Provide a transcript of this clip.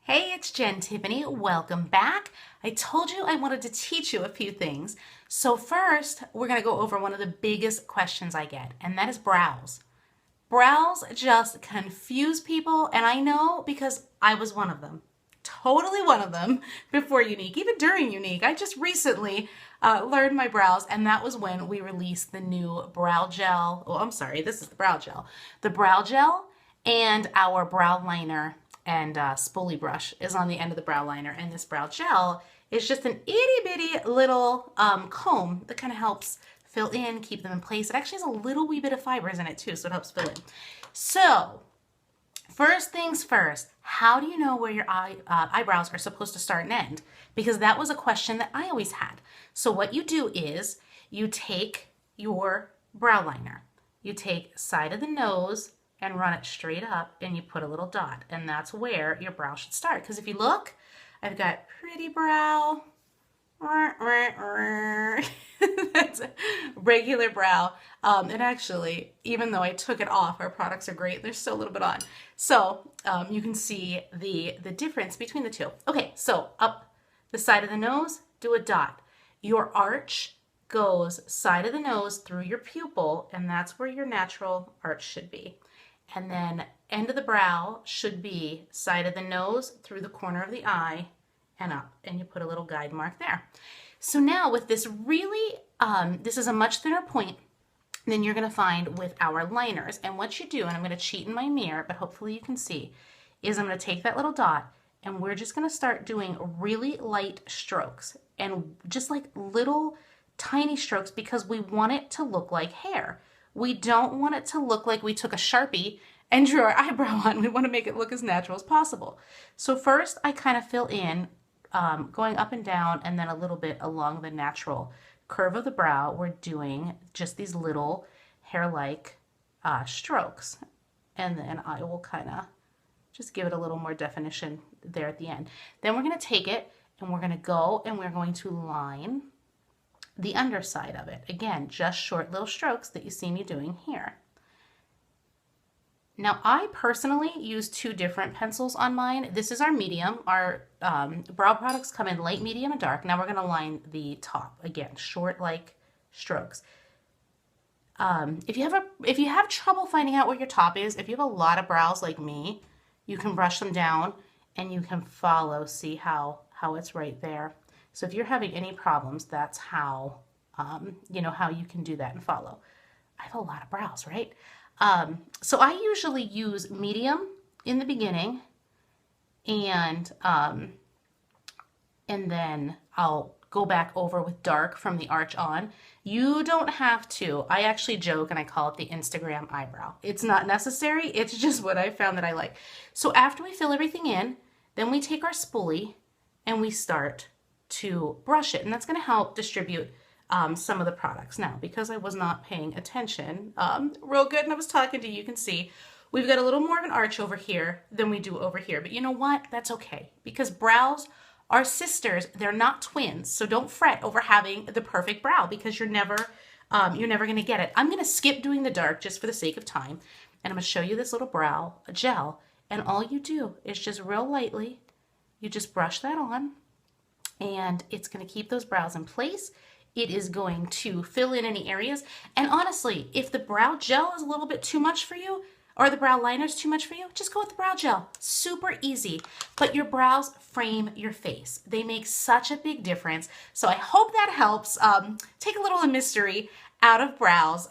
Hey, it's Jen Tiffany. Welcome back. I told you I wanted to teach you a few things. So first, we're going to go over one of the biggest questions I get, and that is brows. Brows just confuse people, and I know because I was one of them. Totally one of them before Younique, even during Younique. I just recently learned my brows, and that was when we released the new brow gel. Oh, I'm sorry, this is the brow gel. The brow gel and our brow liner and spoolie brush is on the end of the brow liner, and this brow gel is just an itty bitty little comb that kind of helps fill in, keep them in place. It actually has a little wee bit of fibers in it too, so it helps fill in. So first things first, how do you know where your eyebrows are supposed to start and end? Because that was a question that I always had. So what you do is you take your brow liner, you take side of the nose and run it straight up, and you put a little dot, and that's where your brow should start. Because if you look, I've got pretty brow, that's regular brow, and actually, even though I took it off, our products are great, there's still a little bit on. So you can see the difference between the two. Okay, so up the side of the nose, do a dot. Your arch goes side of the nose through your pupil, and that's where your natural arch should be. And then end of the brow should be side of the nose through the corner of the eye and up, and you put a little guide mark there. So now with this really, this is a much thinner point than you're going to find with our liners. And what you do, and I'm going to cheat in my mirror, but hopefully you can see, is I'm going to take that little dot, and we're just going to start doing really light strokes, and just like little tiny strokes, because we want it to look like hair. We don't want it to look like we took a Sharpie and drew our eyebrow on. We want to make it look as natural as possible. So first I kind of fill in, going up and down, and then a little bit along the natural curve of the brow. We're doing just these little hair-like strokes. And then I will kind of just give it a little more definition there at the end. Then we're going to take it and we're going to go and we're going to line the underside of it. Again, just short little strokes that you see me doing here. Now, I personally use two different pencils on mine. This is our medium. Our brow products come in light, medium, and dark. Now we're going to line the top. Again, short like strokes. If you have trouble finding out where your top is, if you have a lot of brows like me, you can brush them down and you can follow, see how it's right there. So if you're having any problems, that's how, how you can do that and follow. I have a lot of brows, right? So I usually use medium in the beginning, and then I'll go back over with dark from the arch on. You don't have to. I actually joke and I call it the Instagram eyebrow. It's not necessary. It's just what I found that I like. So after we fill everything in, then we take our spoolie and we start to brush it, and that's going to help distribute some of the products. Now, because I was not paying attention real good and I was talking to you, you can see we've got a little more of an arch over here than we do over here. But you know what? That's okay, because brows are sisters. They're not twins. So don't fret over having the perfect brow, because you're never going to get it. I'm going to skip doing the dark just for the sake of time, and I'm going to show you this little brow gel, and all you do is just real lightly, you just brush that on, and it's going to keep those brows in place. It is going to fill in any areas. And honestly, if the brow gel is a little bit too much for you, or the brow liner is too much for you, just go with the brow gel. Super easy. But your brows frame your face. They make such a big difference. So I hope that helps take a little of the mystery out of brows.